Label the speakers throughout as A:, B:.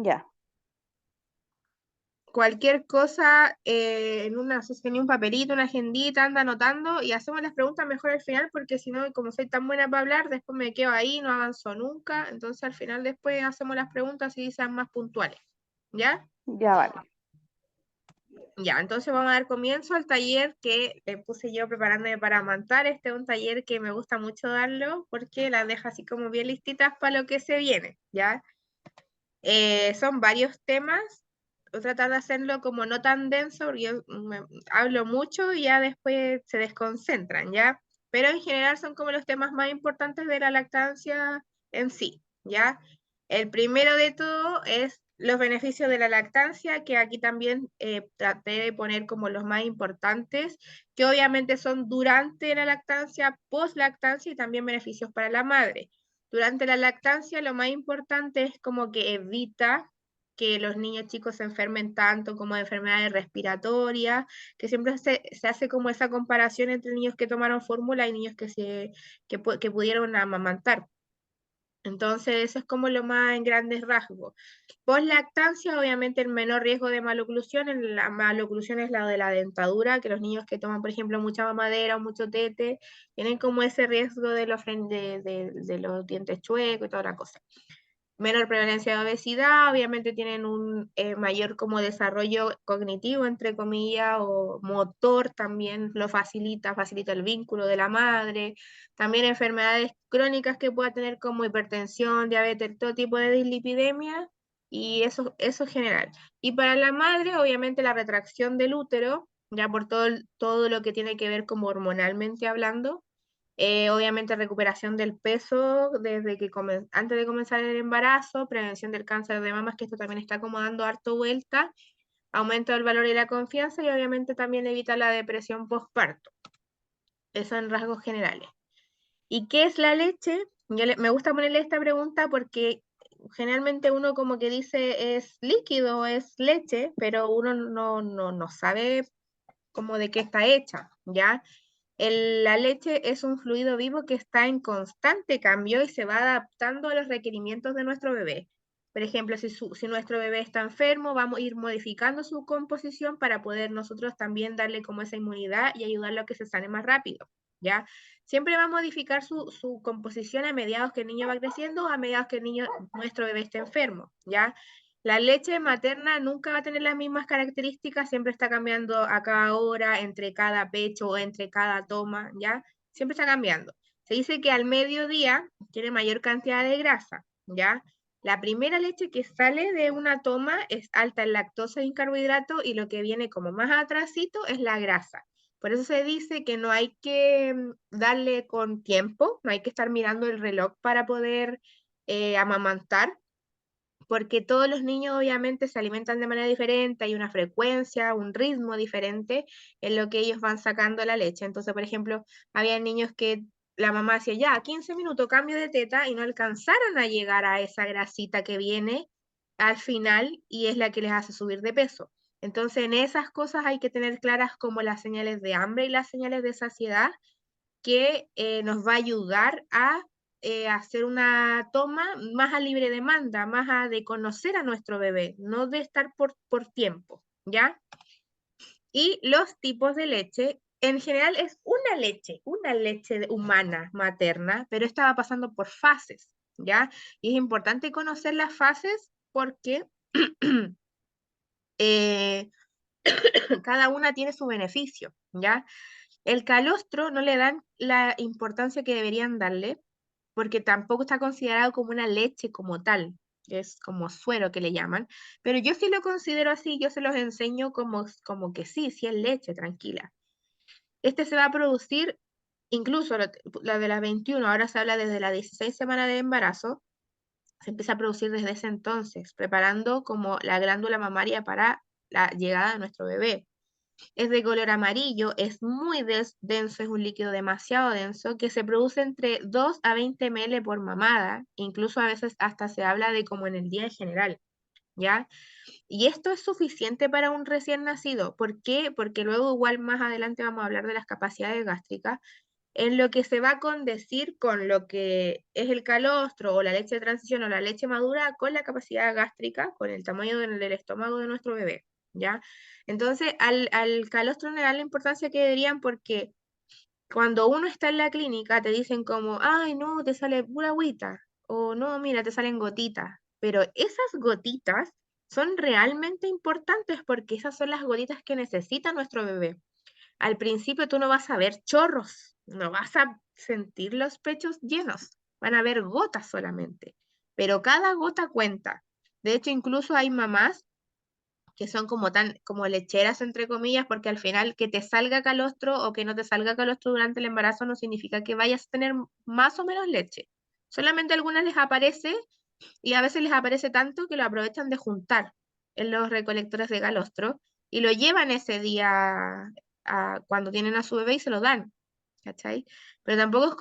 A: Ya,
B: Cualquier cosa, en una, si tenía un papelito, una agendita, anda anotando y hacemos las preguntas mejor al final, porque si no, como soy tan buena para hablar, después me quedo ahí, no avanzo nunca. Entonces al final después hacemos las preguntas y sean más puntuales. ¿Ya?
A: ya vale.
B: Ya, entonces vamos a dar comienzo al taller que puse yo preparándome para amantar. Este es un taller que me gusta mucho darlo porque las deja así como bien listitas para lo que se viene, ¿ya? Son varios temas. Voy a tratar de hacerlo como no tan denso, porque yo hablo mucho y ya después se desconcentran, ¿ya? Pero en general son como los temas más importantes de la lactancia en sí, ¿ya? El primero de todo es los beneficios de la lactancia, que aquí también traté de poner como los más importantes, que obviamente son durante la lactancia, post lactancia y también beneficios para la madre. Durante la lactancia, lo más importante es como que evita que los niños chicos se enfermen tanto como de enfermedades respiratorias, que siempre se hace como esa comparación entre niños que tomaron fórmula y niños que pudieron amamantar. Entonces, eso es como lo más en grandes rasgos. Post lactancia, obviamente, el menor riesgo de maloclusión. La maloclusión es la de la dentadura, que los niños que toman, por ejemplo, mucha mamadera o mucho tete, tienen como ese riesgo de de los dientes chuecos y toda la cosa. Menor prevalencia de obesidad, obviamente tienen un mayor como desarrollo cognitivo, entre comillas, o motor también lo facilita, facilita el vínculo de la madre, también enfermedades crónicas que pueda tener como hipertensión, diabetes, todo tipo de dislipidemia, y eso es general. Y para la madre, obviamente la retracción del útero, ya por todo lo que tiene que ver como hormonalmente hablando, obviamente recuperación del peso desde que antes de comenzar el embarazo, prevención del cáncer de mamas, que esto también está como dando harto vuelta, aumento del valor y la confianza y obviamente también evita la depresión postparto. Eso en rasgos generales. ¿Y qué es la leche? Me gusta ponerle esta pregunta porque generalmente uno como que dice es líquido, es leche, pero uno no sabe como de qué está hecha, ¿ya? La leche es un fluido vivo que está en constante cambio y se va adaptando a los requerimientos de nuestro bebé. Por ejemplo, si nuestro bebé está enfermo, vamos a ir modificando su composición para poder nosotros también darle como esa inmunidad y ayudarlo a que se sane más rápido, ¿ya? Siempre va a modificar su composición a mediados que el niño va creciendo o a mediados que nuestro bebé esté enfermo, ¿ya? La leche materna nunca va a tener las mismas características, siempre está cambiando a cada hora, entre cada pecho o entre cada toma, ¿ya? Siempre está cambiando. Se dice que al mediodía tiene mayor cantidad de grasa, ¿ya? La primera leche que sale de una toma es alta en lactosa y en carbohidrato y lo que viene como más atrasito es la grasa. Por eso se dice que no hay que darle con tiempo, no hay que estar mirando el reloj para poder amamantar, porque todos los niños obviamente se alimentan de manera diferente, hay una frecuencia, un ritmo diferente en lo que ellos van sacando la leche. Entonces, por ejemplo, había niños que la mamá decía, ya, 15 minutos cambio de teta y no alcanzaron a llegar a esa grasita que viene al final y es la que les hace subir de peso. Entonces, en esas cosas hay que tener claras como las señales de hambre y las señales de saciedad que nos va a ayudar a hacer una toma más a libre demanda, más a de conocer a nuestro bebé, no de estar por tiempo, ¿ya? Y los tipos de leche, en general es una leche humana materna, pero esta va pasando por fases, ¿ya? Y es importante conocer las fases porque eh, cada una tiene su beneficio, ¿ya? El calostro no le dan la importancia que deberían darle, porque tampoco está considerado como una leche como tal, es como suero que le llaman, pero yo sí lo considero así, yo se los enseño como que sí, sí es leche, tranquila. Este se va a producir, incluso la de las 21, ahora se habla desde la 16 semana de embarazo, se empieza a producir desde ese entonces, preparando como la glándula mamaria para la llegada de nuestro bebé. Es de color amarillo, es muy denso, es un líquido demasiado denso que se produce entre 2 a 20 ml por mamada, incluso a veces hasta se habla de como en el día en general, ¿ya? Y esto es suficiente para un recién nacido. ¿Por qué? Porque luego igual más adelante vamos a hablar de las capacidades gástricas, en lo que se va a condecir con lo que es el calostro o la leche de transición o la leche madura con la capacidad gástrica, con el tamaño del estómago de nuestro bebé, ¿ya? Entonces, al calostro le dan la importancia que deberían porque cuando uno está en la clínica te dicen como, ay, no, te sale pura agüita, o no, mira, te salen gotitas, pero esas gotitas son realmente importantes porque esas son las gotitas que necesita nuestro bebé. Al principio tú no vas a ver chorros, no vas a sentir los pechos llenos, van a ver gotas solamente, pero cada gota cuenta. De hecho, incluso hay mamás que son como tan, como lecheras entre comillas, porque al final que te salga calostro o que no te salga calostro durante el embarazo no significa que vayas a tener más o menos leche. Solamente a algunas les aparece y a veces les aparece tanto que lo aprovechan de juntar en los recolectores de calostro y lo llevan ese día cuando tienen a su bebé y se lo dan, ¿cachai? Pero tampoco es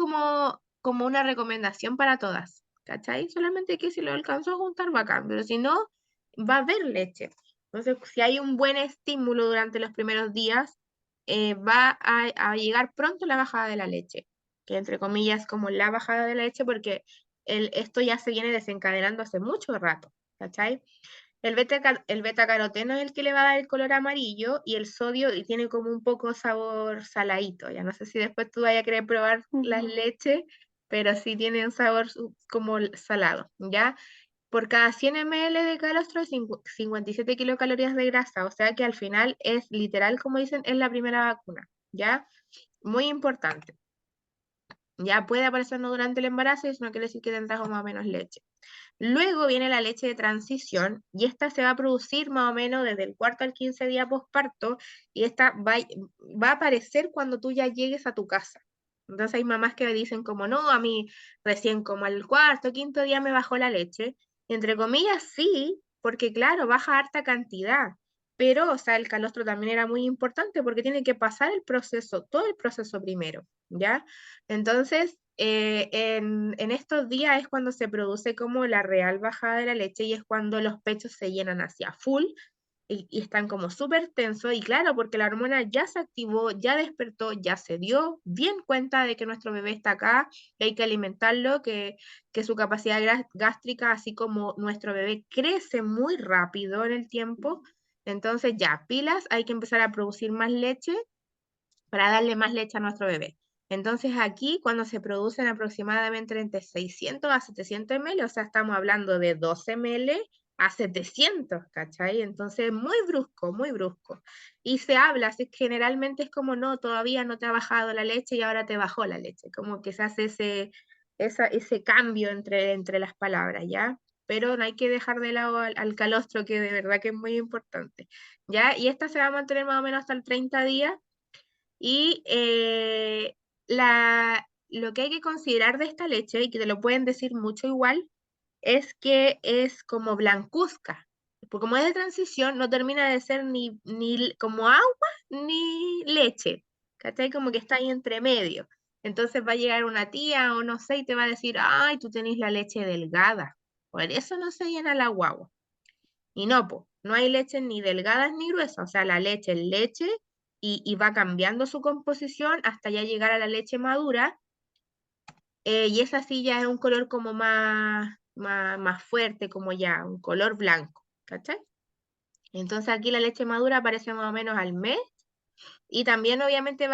B: como una recomendación para todas, ¿cachai? Solamente que si lo alcanzó a juntar, bacán, pero si no, va a haber leche. Entonces, si hay un buen estímulo durante los primeros días, va a llegar pronto la bajada de la leche, que entre comillas como la bajada de la leche porque esto ya se viene desencadenando hace mucho rato, ¿cachai? El beta caroteno es el que le va a dar el color amarillo y el sodio y tiene como un poco sabor saladito. Ya no sé si después tú vayas a querer probar las leches, pero sí tiene un sabor como salado, ¿ya? Por cada 100 ml de calostro hay 57 kilocalorías de grasa, o sea que al final es literal, como dicen, es la primera vacuna, ¿ya? Muy importante. Ya puede aparecer no durante el embarazo, eso no quiere decir que tendrás más o menos leche. Luego viene la leche de transición y esta se va a producir más o menos desde el cuarto al 15 día posparto y esta va a aparecer cuando tú ya llegues a tu casa. Entonces hay mamás que me dicen como, no, a mí recién como al cuarto, quinto día me bajó la leche. Y entre comillas, sí, porque claro, baja harta cantidad. Pero, o sea, el calostro también era muy importante porque tiene que pasar el proceso, todo el proceso primero, ¿ya? Entonces, en estos días es cuando se produce como la real bajada de la leche y es cuando los pechos se llenan hacia full y están como súper tensos. Y claro, porque la hormona ya se activó, ya despertó, ya se dio bien cuenta de que nuestro bebé está acá, que hay que alimentarlo, que su capacidad gástrica, así como nuestro bebé, crece muy rápido en el tiempo. Entonces ya, pilas, hay que empezar a producir más leche para darle más leche a nuestro bebé. Entonces aquí cuando se producen aproximadamente entre 600 a 700 ml, o sea, estamos hablando de 12 ml a 700, ¿cachai? Entonces muy brusco, muy brusco. Y se habla, así que generalmente es como, no, todavía no te ha bajado la leche y ahora te bajó la leche, como que se hace ese cambio entre las palabras, ¿ya? Pero no hay que dejar de lado al calostro, que de verdad que es muy importante, ¿ya? Y esta se va a mantener más o menos hasta el 30 días y lo que hay que considerar de esta leche, y que te lo pueden decir mucho igual, es que es como blancuzca. Porque como es de transición, no termina de ser ni como agua ni leche. ¿Cachai? Como que está ahí entre medio. Entonces va a llegar una tía o no sé y te va a decir, ay, tú tenés la leche delgada. Por eso no se llena la guagua. Y no, pues, no hay leches ni delgadas ni gruesas, o sea, la leche es leche y va cambiando su composición hasta ya llegar a la leche madura, y esa sí ya es un color como más fuerte, como ya, un color blanco, ¿cachai? Entonces aquí la leche madura aparece más o menos al mes y también obviamente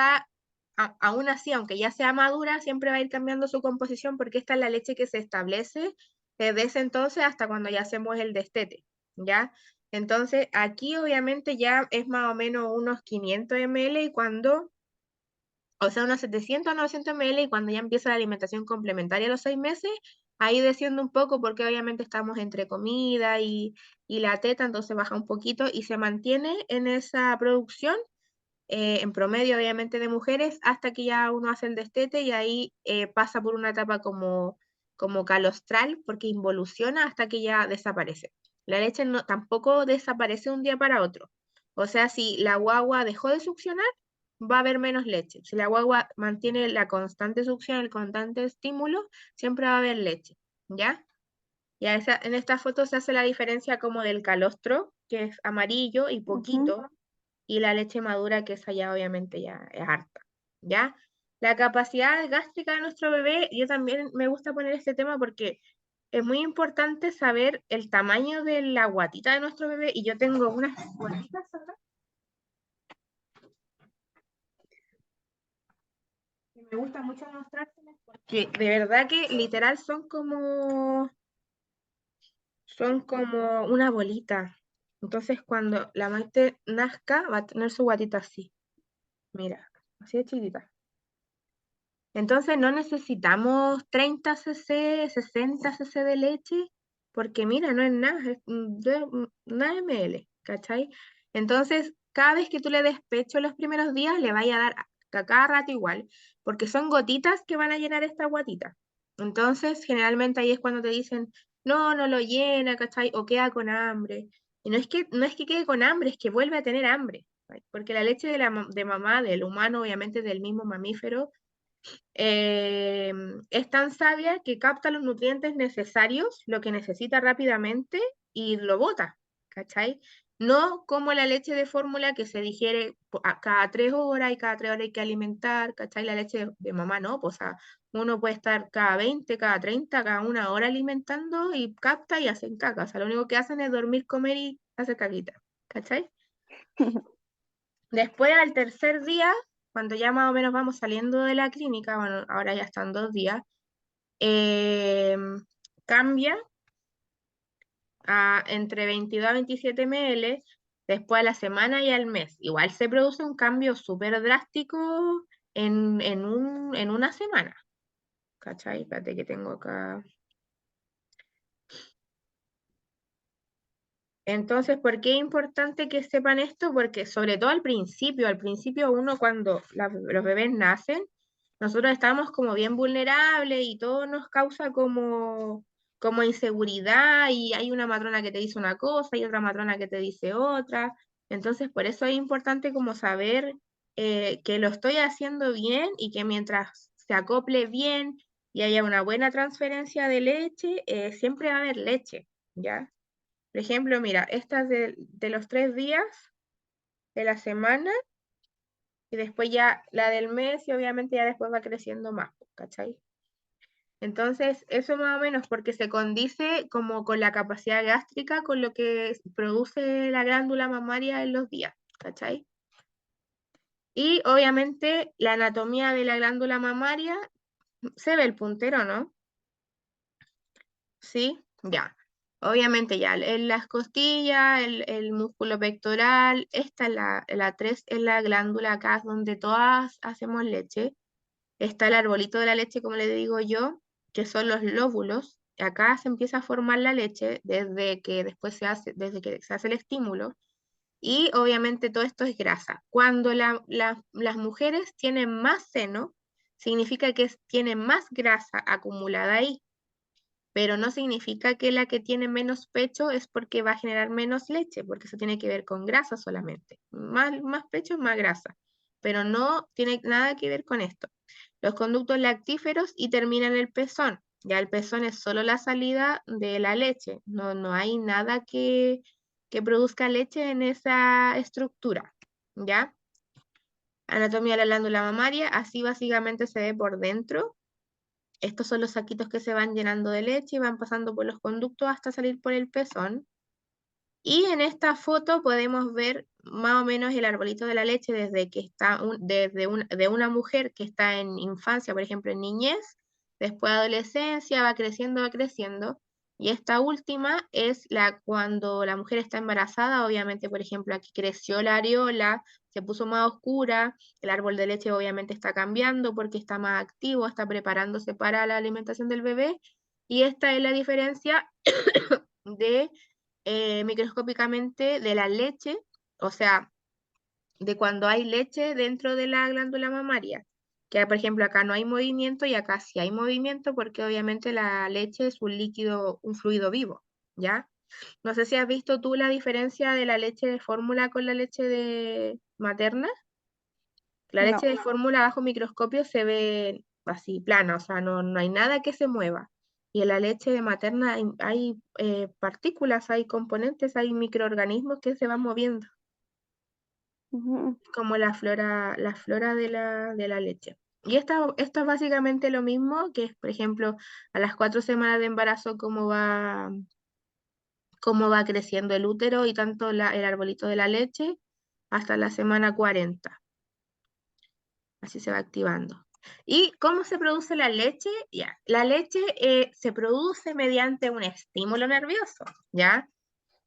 B: aún así, aunque ya sea madura, siempre va a ir cambiando su composición porque esta es la leche que se establece desde ese entonces hasta cuando ya hacemos el destete, ¿ya? Entonces aquí obviamente ya es más o menos unos 500 ml y o sea, unos 700 a 900 ml y cuando ya empieza la alimentación complementaria a los 6 meses, ahí desciende un poco porque obviamente estamos entre comida y la teta, entonces baja un poquito y se mantiene en esa producción en promedio obviamente de mujeres, hasta que ya uno hace el destete y ahí pasa por una etapa como calostral, porque involuciona hasta que ya desaparece. La leche no, tampoco desaparece un día para otro. O sea, si la guagua dejó de succionar, va a haber menos leche. Si la guagua mantiene la constante succión, el constante estímulo, siempre va a haber leche, ¿ya? En esta foto se hace la diferencia como del calostro, que es amarillo y
A: Ujú.
B: poquito, y la leche madura, que esa ya obviamente ya es harta, ¿ya? La capacidad gástrica de nuestro bebé, yo también me gusta poner este tema porque es muy importante saber el tamaño de la guatita de nuestro bebé y yo tengo unas guatitas acá que me gusta mucho mostrárselas porque de verdad que literal son como una bolita. Entonces cuando la Maite nazca va a tener su guatita así, mira, así de chiquita. Entonces no necesitamos 30 cc, 60 cc de leche, porque mira, no es nada, es una ml, ¿cachai? Entonces, cada vez que tú le des pecho los primeros días, le vaya a dar a cada rato igual, porque son gotitas que van a llenar esta guatita. Entonces, generalmente ahí es cuando te dicen, no, no lo llena, ¿cachai? O queda con hambre. Y no es que quede con hambre, es que vuelve a tener hambre, ¿right? Porque la leche de mamá, del humano, obviamente del mismo mamífero, eh, es tan sabia que capta los nutrientes necesarios, lo que necesita rápidamente y lo bota, ¿cachai? No como la leche de fórmula que se digiere a cada 3 horas y cada 3 horas hay que alimentar, ¿cachai? La leche de mamá no, pues o sea, uno puede estar cada 20, cada 30, cada 1 hora alimentando y capta y hacen caca. O sea, lo único que hacen es dormir, comer y hacer caquita, ¿cachai? Después, al tercer día, cuando ya más o menos vamos saliendo de la clínica, bueno, ahora ya están 2 días, eh, cambia a entre 22 a 27 ml, después a la semana y al mes. Igual se produce un cambio súper drástico en una semana. ¿Cachai? Espérate que tengo acá. Entonces, ¿por qué es importante que sepan esto? Porque sobre todo al principio uno cuando los bebés nacen, nosotros estamos como bien vulnerables y todo nos causa como inseguridad y hay una matrona que te dice una cosa y otra matrona que te dice otra. Entonces, por eso es importante como saber que lo estoy haciendo bien y que mientras se acople bien y haya una buena transferencia de leche, siempre va a haber leche, ¿ya? Por ejemplo, mira, esta es de los 3 días de la semana y después ya la del mes y obviamente ya después va creciendo más, ¿cachai? Entonces, eso más o menos porque se condice como con la capacidad gástrica, con lo que produce la glándula mamaria en los días, ¿cachai? Y obviamente la anatomía de la glándula mamaria, se ve el puntero, ¿no? Sí, ya. Obviamente ya, en las costillas, el músculo pectoral, esta es la 3 es la glándula acá es donde todas hacemos leche. Está el arbolito de la leche, como le digo yo, que son los lóbulos. Acá se empieza a formar la leche desde que se hace el estímulo. Y obviamente todo esto es grasa. Cuando las mujeres tienen más seno, significa que tienen más grasa acumulada ahí, pero no significa que la que tiene menos pecho es porque va a generar menos leche, porque eso tiene que ver con grasa solamente. Más pecho, más grasa, pero no tiene nada que ver con esto. Los conductos lactíferos y termina en el pezón. Ya el pezón es solo la salida de la leche, no hay nada que produzca leche en esa estructura, ¿ya? Anatomía de la glándula mamaria, así básicamente se ve por dentro. Estos son los saquitos que se van llenando de leche y van pasando por los conductos hasta salir por el pezón. Y en esta foto podemos ver más o menos el arbolito de la leche desde que está de una mujer que está en infancia, por ejemplo, en niñez, después adolescencia, va creciendo, va creciendo. Y esta última es la cuando la mujer está embarazada, obviamente, por ejemplo, aquí creció la areola, se puso más oscura, el árbol de leche obviamente está cambiando porque está más activo, está preparándose para la alimentación del bebé. Y esta es la diferencia de microscópicamente de la leche, o sea, de cuando hay leche dentro de la glándula mamaria. Que por ejemplo acá no hay movimiento y acá sí hay movimiento porque obviamente la leche es un líquido, un fluido vivo, ¿ya? No sé si has visto tú la diferencia de la leche de fórmula con la leche de materna. La leche
A: No.
B: de fórmula bajo microscopio se ve así, plana, o sea, no hay nada que se mueva. Y en la leche de materna hay partículas, hay componentes, hay microorganismos que se van moviendo,
A: Ujú.
B: como la flora de la leche. Y esto es básicamente lo mismo, que es, por ejemplo, a las 4 semanas de embarazo, cómo va creciendo el útero y tanto el arbolito de la leche hasta la semana 40. Así se va activando. ¿Y cómo se produce la leche? Ya, la leche se produce mediante un estímulo nervioso, ¿ya?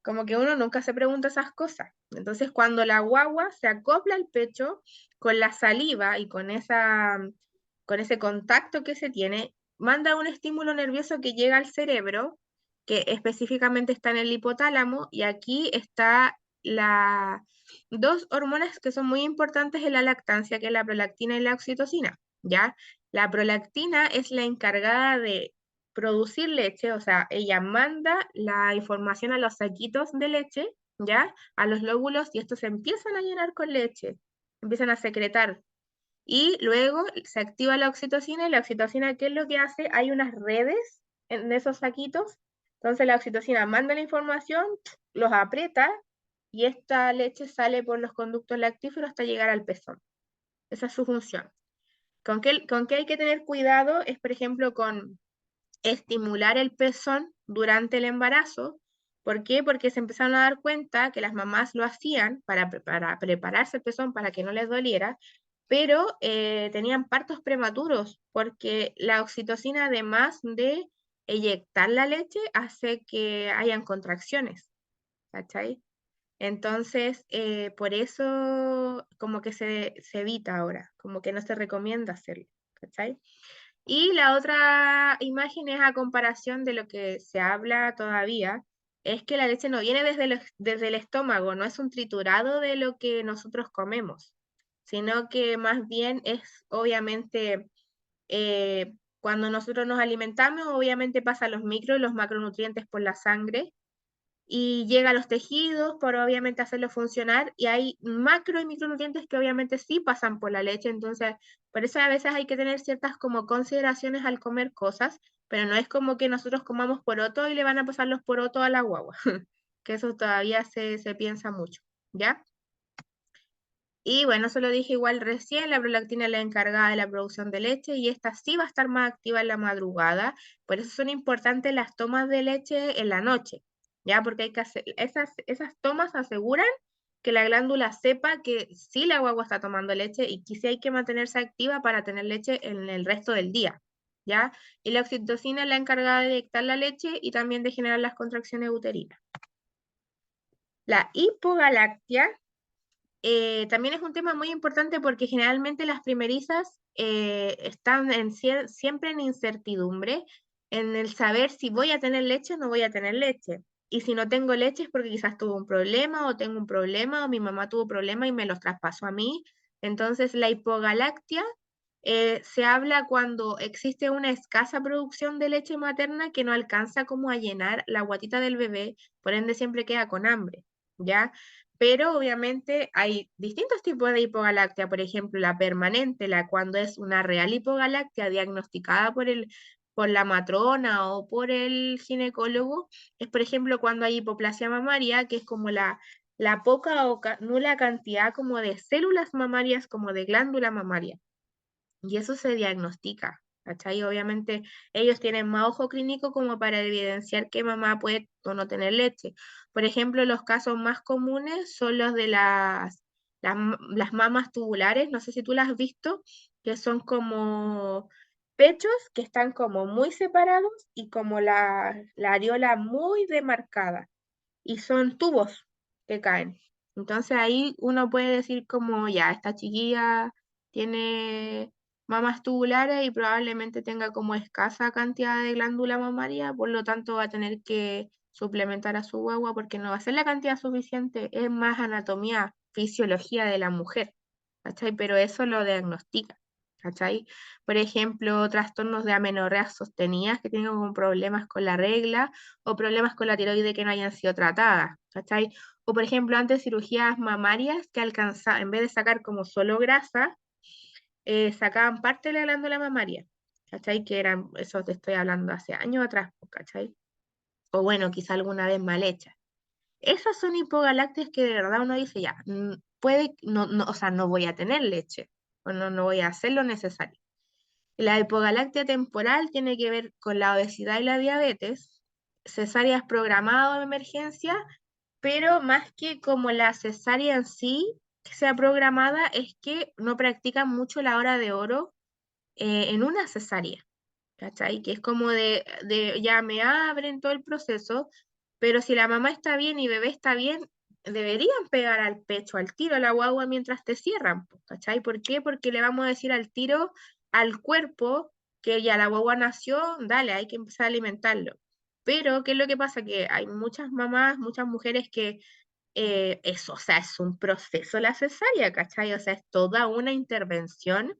B: Como que uno nunca se pregunta esas cosas. Entonces, cuando la guagua se acopla al pecho con la saliva y con ese contacto que se tiene, manda un estímulo nervioso que llega al cerebro, que específicamente está en el hipotálamo, y aquí está dos hormonas que son muy importantes en la lactancia, que es la prolactina y la oxitocina, ¿ya? La prolactina es la encargada de producir leche, o sea, ella manda la información a los saquitos de leche, ¿ya? A los lóbulos y estos se empiezan a llenar con leche, empiezan a secretar. Y luego se activa la oxitocina y la oxitocina, ¿qué es lo que hace? Hay unas redes en esos saquitos, entonces la oxitocina manda la información, los aprieta y esta leche sale por los conductos lactíferos hasta llegar al pezón. Esa es su función. ¿Con qué hay que tener cuidado? Es, por ejemplo, con estimular el pezón durante el embarazo. ¿Por qué? Porque se empezaron a dar cuenta que las mamás lo hacían para prepararse el pezón para que no les doliera, pero tenían partos prematuros, porque la oxitocina, además de eyectar la leche, hace que hayan contracciones, ¿cachai? Entonces, por eso como que se evita ahora, como que no se recomienda hacerlo, ¿cachai? Y la otra imagen es a comparación de lo que se habla todavía, es que la leche no viene desde el estómago, no es un triturado de lo que nosotros comemos, sino que más bien es obviamente cuando nosotros nos alimentamos, obviamente pasan los micro y los macronutrientes por la sangre y llega a los tejidos para obviamente hacerlo funcionar y hay macro y micronutrientes que obviamente sí pasan por la leche, entonces por eso a veces hay que tener ciertas como consideraciones al comer cosas, pero no es como que nosotros comamos poroto y le van a pasar los porotos a la guagua, que eso todavía se piensa mucho, ¿ya? Y bueno, eso lo dije igual recién, la prolactina es la encargada de la producción de leche y esta sí va a estar más activa en la madrugada, por eso son importantes las tomas de leche en la noche, ¿ya? Porque hay que hacer, esas tomas aseguran que la glándula sepa que sí la guagua está tomando leche y que sí hay que mantenerse activa para tener leche en el resto del día, ¿ya? Y la oxitocina es la encargada de eyectar la leche y también de generar las contracciones uterinas. La hipogalactia también es un tema muy importante porque generalmente las primerizas están siempre en incertidumbre, en el saber si voy a tener leche o no voy a tener leche. Y si no tengo leche es porque quizás tuve un problema o tengo un problema o mi mamá tuvo un problema y me los traspasó a mí. Entonces la hipogalactia se habla cuando existe una escasa producción de leche materna que no alcanza como a llenar la guatita del bebé, por ende siempre queda con hambre, ¿ya? Pero obviamente hay distintos tipos de hipogalactia, por ejemplo, la permanente, la cuando es una real hipogalactia diagnosticada por la matrona o por el ginecólogo, es por ejemplo cuando hay hipoplasia mamaria, que es como la poca o nula cantidad como de células mamarias, como de glándula mamaria. Y eso se diagnostica, ¿cachai? Obviamente ellos tienen más ojo clínico como para evidenciar que mamá puede o no tener leche. Por ejemplo, los casos más comunes son los de las mamas tubulares, no sé si tú las has visto, que son como pechos que están como muy separados y como la areola muy demarcada y son tubos que caen. Entonces ahí uno puede decir como, ya, esta chiquilla tiene mamas tubulares y probablemente tenga como escasa cantidad de glándula mamaria, por lo tanto va a tener que suplementar a su guagua porque no va a ser la cantidad suficiente, es más anatomía, fisiología de la mujer, ¿cachai? Pero eso lo diagnostica, ¿cachai? Por ejemplo, trastornos de amenorrea sostenidas que tienen como problemas con la regla o problemas con la tiroide que no hayan sido tratadas, ¿cachai? O por ejemplo, antes cirugías mamarias que alcanzaban, en vez de sacar como solo grasa, sacaban parte de la glándula mamaria, ¿cachai? Que eran, eso te estoy hablando hace años atrás, ¿cachai? O bueno, quizá alguna vez mal hecha. Esas son hipogalactias que de verdad uno dice, ya, puede, no, no, o sea, no voy a tener leche, o no voy a hacer lo necesario. La hipogalactia temporal tiene que ver con la obesidad y la diabetes, cesáreas programadas de emergencia, pero más que como la cesárea en sí que sea programada, es que no practican mucho la hora de oro en una cesárea. ¿Cachai? Que es como de ya me abren todo el proceso, pero si la mamá está bien y bebé está bien, deberían pegar al pecho, al tiro a la guagua mientras te cierran, po, ¿cachai? ¿Por qué? Porque le vamos a decir al tiro al cuerpo que ya la guagua nació, dale, hay que empezar a alimentarlo. Pero, ¿qué es lo que pasa? Que hay muchas mamás, muchas mujeres que eso, o sea, es un proceso la cesárea, ¿cachai? O sea, es toda una intervención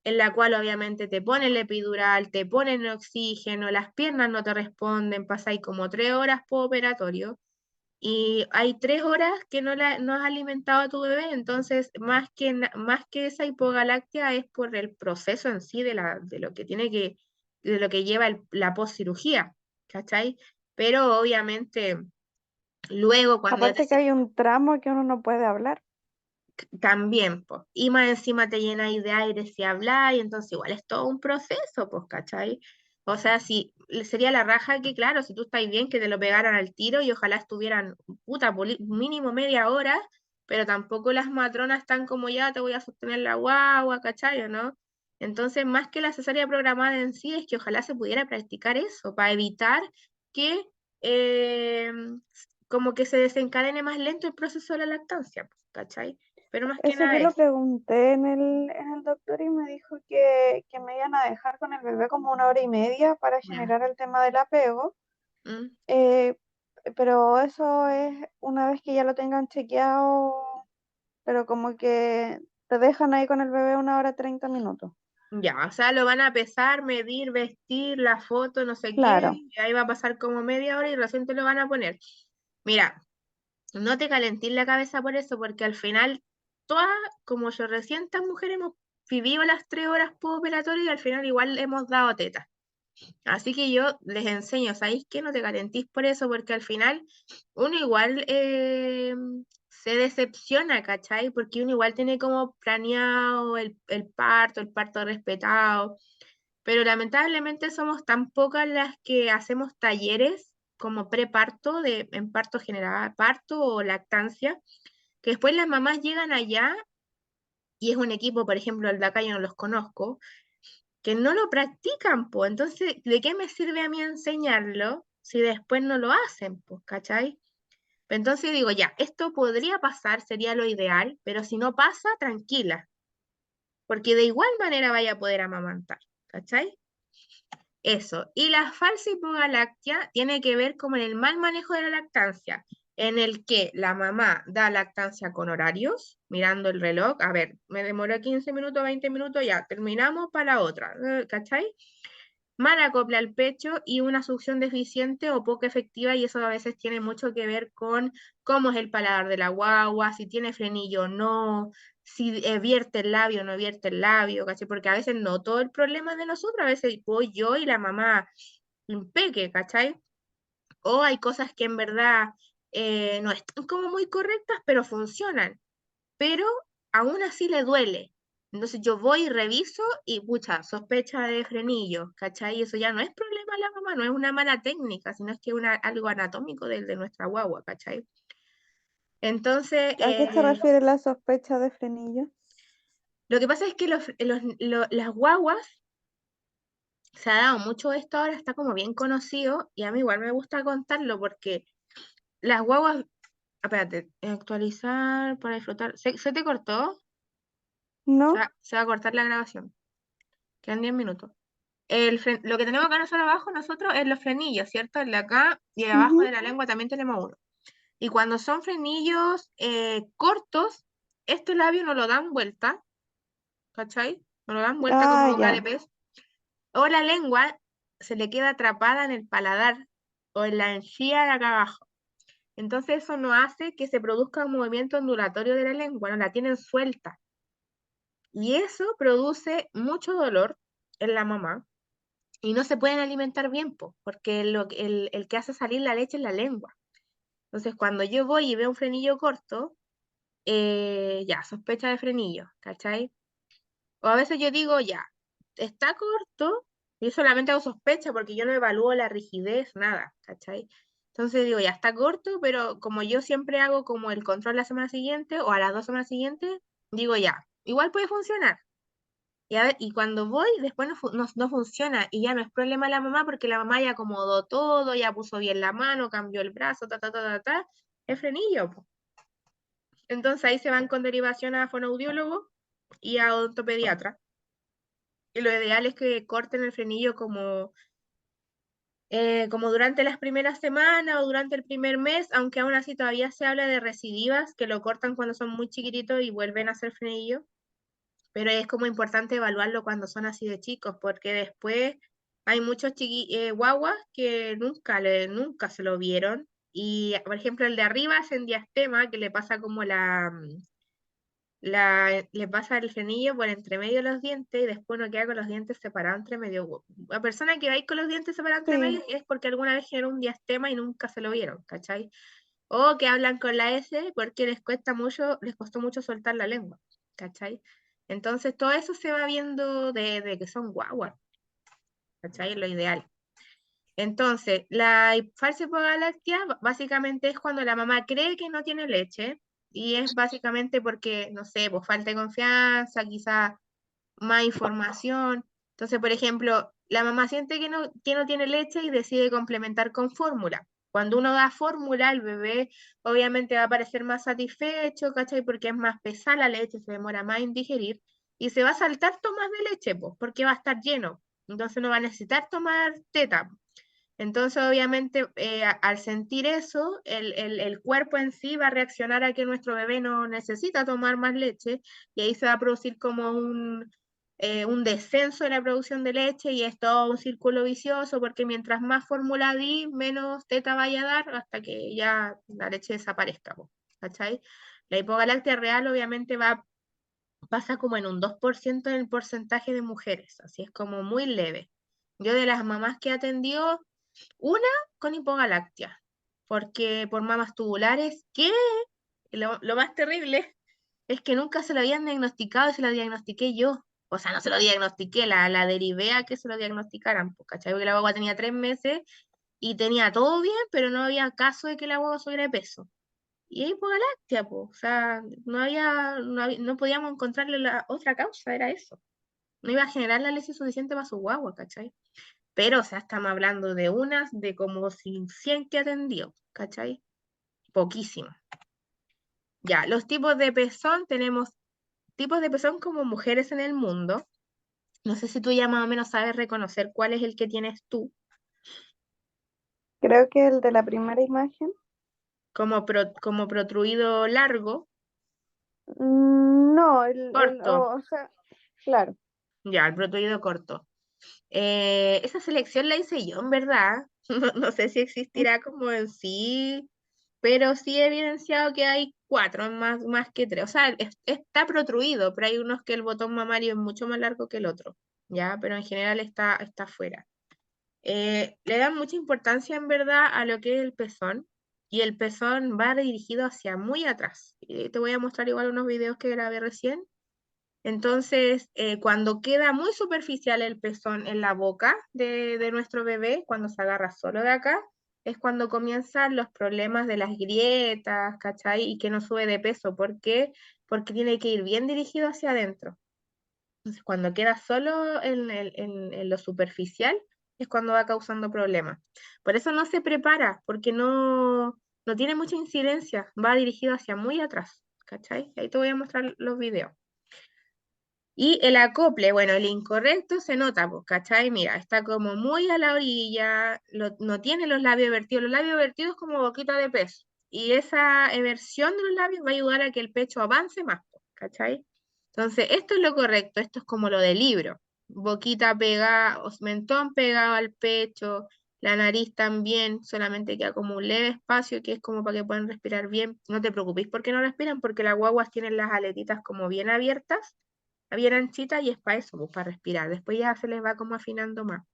B: en la cual obviamente te ponen el epidural, te ponen el oxígeno, las piernas no te responden, pasáis como 3 horas postoperatorio y hay 3 horas que no has alimentado a tu bebé, entonces más que esa hipogalactia es por el proceso en sí de lo que de lo que lleva la postcirugía, ¿cachai? Pero obviamente luego cuando ya te
A: Aparte que hay un tramo que uno no puede hablar.
B: también, pues. Y más encima te llenáis de aire si habláis, entonces igual es todo un proceso, pues, ¿cachai? O sea, si sería la raja que, claro, si tú estás bien, que te lo pegaran al tiro y ojalá estuvieran, puta, mínimo media hora, pero tampoco las matronas están como ya te voy a sostener la guagua, ¿cachai? ¿O no? Entonces, más que la cesárea programada en sí, es que ojalá se pudiera practicar eso, para evitar que eh, como que se desencadene más lento el proceso de la lactancia, pues, ¿cachai? Pero más que
A: Eso
B: nada
A: yo lo
B: eso.
A: pregunté en el doctor y me dijo que me iban a dejar con el bebé como 1 hora y media para
B: Ya.
A: generar el tema del apego.
B: Mm.
A: eh, pero eso es una vez que ya lo tengan chequeado, pero como que te dejan ahí con el bebé 1 hora 30 minutos.
B: Ya, o sea, lo van a pesar, medir, vestir, la foto, no sé qué,
A: Claro,
B: y ahí va a pasar como media hora y recién te lo van a poner. Mira, no te calentís la cabeza por eso, porque al final, todas, como yo recientes mujeres hemos vivido las 3 horas postoperatorias y al final igual hemos dado teta. Así que yo les enseño, ¿sabéis qué? No te calentís por eso, porque al final uno igual se decepciona, ¿cachai? Porque uno igual tiene como planeado el parto respetado, pero lamentablemente somos tan pocas las que hacemos talleres como preparto, en parto general, parto o lactancia, que después las mamás llegan allá y es un equipo, por ejemplo, el de acá yo no los conozco que no lo practican, pues. Entonces, ¿de qué me sirve a mí enseñarlo si después no lo hacen, pues, ¿cachai? Entonces digo, ya, esto podría pasar, sería lo ideal, pero si no pasa, tranquila, porque de igual manera vaya a poder amamantar, ¿cachai? Eso. Y la falsa hipogalactia tiene que ver como en el mal manejo de la lactancia, en el que la mamá da lactancia con horarios, mirando el reloj, a ver, me demoró 15 minutos, 20 minutos, ya, terminamos para la otra, ¿cachai? Mal acople al pecho y una succión deficiente o poco efectiva, y eso a veces tiene mucho que ver con cómo es el paladar de la guagua, si tiene frenillo o no, si vierte el labio o no vierte el labio, ¿cachai? Porque a veces no todo el problema es de nosotros, a veces voy yo y la mamá impeque, ¿cachai? O hay cosas que en verdad no están como muy correctas, pero funcionan, pero aún así le duele. Entonces yo voy y reviso y, pucha, sospecha de frenillo, ¿cachai? Y eso ya no es problema de la mamá, no es una mala técnica, sino es que es algo anatómico de nuestra guagua, ¿cachai? Entonces,
A: ¿a qué se refiere la sospecha de frenillo?
B: lo que pasa es que las guaguas, se ha dado mucho esto ahora, está como bien conocido, y a mí igual me gusta contarlo porque las guaguas, espérate, actualizar para disfrutar, ¿se te cortó?
A: No.
B: Se va a cortar la grabación, quedan 10 minutos. Lo que tenemos acá nosotros abajo, nosotros, es los frenillos, ¿cierto? El de acá y abajo
A: Ujú.
B: de la lengua también tenemos uno. Y cuando son frenillos cortos, este labio no lo dan vuelta, ¿cachai? No lo dan vuelta
A: Ah,
B: como boca de
A: ya.
B: pez. O la lengua se le queda atrapada en el paladar o en la encía de acá abajo. Entonces eso no hace que se produzca un movimiento ondulatorio de la lengua, no la tienen suelta. Y eso produce mucho dolor en la mamá y no se pueden alimentar bien, po, porque el que hace salir la leche es la lengua. Entonces, cuando yo voy y veo un frenillo corto, ya, sospecha de frenillo, ¿cachai? O a veces yo digo, ya, está corto, yo solamente hago sospecha porque yo no evalúo la rigidez, nada, ¿cachai? Entonces digo, ya está corto, pero como yo siempre hago como el control la semana siguiente o a las 2 semanas siguientes, digo ya, igual puede funcionar. Y cuando voy, después no funciona y ya no es problema de la mamá porque la mamá ya acomodó todo, ya puso bien la mano, cambió el brazo, el frenillo, po. Entonces ahí se van con derivación a fonoaudiólogo y a odontopediatra. Y lo ideal es que corten el frenillo como durante las primeras semanas o durante el primer mes, aunque aún así todavía se habla de recidivas que lo cortan cuando son muy chiquititos y vuelven a hacer frenillo. Pero es como importante evaluarlo cuando son así de chicos, porque después hay muchos guaguas que nunca se lo vieron. Y, por ejemplo, el de arriba es en diastema, que le pasa como le pasa el frenillo por entre medio de los dientes y después uno queda con los dientes separados entre medio. La persona que va ahí con los dientes separados entre
A: Sí,
B: medio es porque alguna vez generó un diastema y nunca se lo vieron, ¿cachai? O que hablan con la S porque les costó mucho soltar la lengua, ¿cachai? Entonces todo eso se va viendo de que son guaguas, ¿cachai? Es lo ideal. Entonces, la falsa hipogaláctea básicamente es cuando la mamá cree que no tiene leche y es básicamente porque, no sé, pues falta de confianza, quizá más información. Entonces, por ejemplo, la mamá siente que no tiene leche y decide complementar con fórmula. Cuando uno da fórmula, el bebé obviamente va a parecer más satisfecho, ¿cachai? Porque es más pesada la leche, se demora más en digerir y se va a saltar tomas de leche, pues, porque va a estar lleno. Entonces no va a necesitar tomar teta. Entonces, obviamente, al sentir eso, el cuerpo en sí va a reaccionar a que nuestro bebé no necesita tomar más leche y ahí se va a producir como un descenso de la producción de leche y es todo un círculo vicioso porque mientras más fórmula di, menos teta vaya a dar hasta que ya la leche desaparezca, po, ¿cachai? La hipogalactia real obviamente pasa como en un 2% en el porcentaje de mujeres, así es como muy leve. Yo de las mamás que atendió, una con hipogalactia, porque por mamas tubulares, ¿qué? Lo más terrible es que nunca se lo habían diagnosticado y se lo diagnostiqué yo. O sea, no se lo diagnostiqué, la derivé a que se lo diagnosticaran, pues, ¿cachai? Porque la guagua tenía 3 meses y tenía todo bien, pero no había caso de que la guagua subiera de peso. Y es hipogalactia, pues, o sea, no podíamos encontrarle la otra causa, era eso. No iba a generar la leche suficiente para su guagua, ¿cachai? Pero, o sea, estamos hablando de unas de como 100 que atendió, ¿cachai? Poquísimo. Ya, los tipos de pezón, tenemos tipos de pezón como mujeres en el mundo. No sé si tú ya más o menos sabes reconocer cuál es el que tienes tú,
A: creo que el de la primera imagen.
B: como protruido largo,
A: No,
B: corto,
A: o sea, claro.
B: ya, el protruido corto. Esa selección la hice yo, en verdad. No sé si existirá como en sí, pero sí he evidenciado que hay 4 más que 3. O sea, está protruido, pero hay unos que el botón mamario es mucho más largo que el otro, ¿ya? Pero en general está fuera. Le dan mucha importancia, en verdad, a lo que es el pezón, y el pezón va dirigido hacia muy atrás. Te voy a mostrar igual unos videos que grabé recién. Entonces, cuando queda muy superficial el pezón en la boca de nuestro bebé, cuando se agarra solo de acá, es cuando comienzan los problemas de las grietas, ¿cachai? Y que no sube de peso. ¿Por qué? Porque tiene que ir bien dirigido hacia adentro. Entonces, cuando queda solo en lo superficial, es cuando va causando problemas. Por eso no se prepara, porque no tiene mucha incidencia, va dirigido hacia muy atrás, ¿cachai? Ahí te voy a mostrar los videos. Y el acople, bueno, el incorrecto se nota, pues, ¿cachai? Mira, está como muy a la orilla, no tiene los labios vertidos como boquita de pez. Y esa eversión de los labios va a ayudar a que el pecho avance más, pues, ¿cachai? Entonces, esto es lo correcto, esto es como lo del libro. Boquita pegada, mentón pegado al pecho, la nariz también, solamente queda como un leve espacio que es como para que puedan respirar bien. No te preocupes porque no respiran, porque las guaguas tienen las aletitas como bien abiertas, bien anchita y es para eso, pues, para respirar. Después ya se les va como afinando más.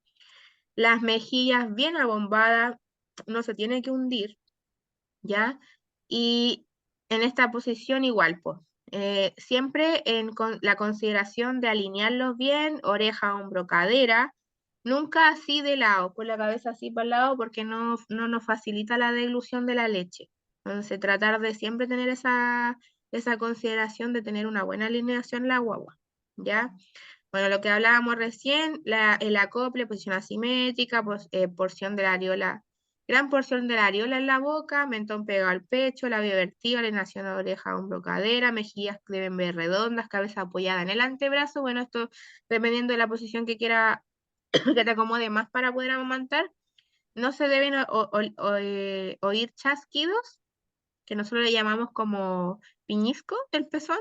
B: Las mejillas bien abombadas, no se tiene que hundir, ¿ya? Y en esta posición igual, pues. Siempre la consideración de alinearlos bien, oreja, hombro, cadera, nunca así de lado, con la cabeza así para el lado, porque no nos facilita la deglución de la leche. Entonces, tratar de siempre tener esa consideración de tener una buena alineación en la guagua, ¿ya? Bueno, lo que hablábamos recién, el acople, posición asimétrica, porción de la areola, gran porción de la areola en la boca, mentón pegado al pecho, labio vertido, alineación de oreja, hombro, cadera, mejillas deben ver redondas, cabeza apoyada en el antebrazo. Bueno, esto dependiendo de la posición que quiera que te acomode más para poder amamantar. No se deben oír chasquidos, que nosotros le llamamos como piñisco del pezón,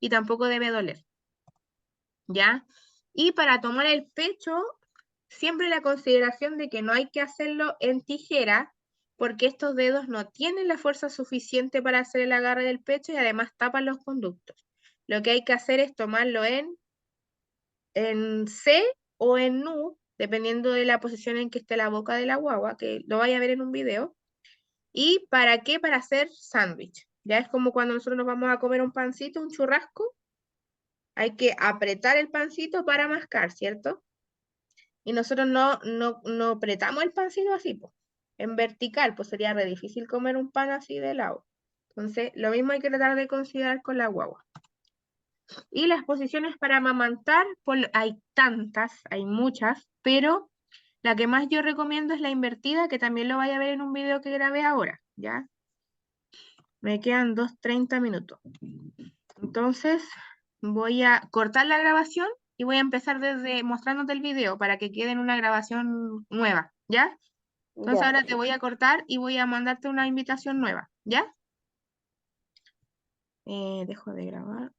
B: y tampoco debe doler. ¿Ya? Y para tomar el pecho, siempre la consideración de que no hay que hacerlo en tijera, porque estos dedos no tienen la fuerza suficiente para hacer el agarre del pecho y además tapan los conductos. Lo que hay que hacer es tomarlo en C o en NU, dependiendo de la posición en que esté la boca de la guagua, que lo vaya a ver en un video. ¿Y para qué? Para hacer sándwich. Ya es como cuando nosotros nos vamos a comer un pancito, un churrasco, hay que apretar el pancito para mascar, ¿cierto? Y nosotros no apretamos el pancito así, pues, en vertical, pues sería re difícil comer un pan así de lado. Entonces, lo mismo hay que tratar de considerar con la guagua. Y las posiciones para amamantar, hay tantas, hay muchas, pero la que más yo recomiendo es la invertida, que también lo vaya a ver en un video que grabé ahora, ¿ya? Me quedan 30 minutos. Entonces, voy a cortar la grabación y voy a empezar desde mostrándote el video para que quede en una grabación nueva, ¿ya? Entonces
A: Ya.
B: ahora te voy a cortar y voy a mandarte una invitación nueva, ¿ya? Dejo de grabar.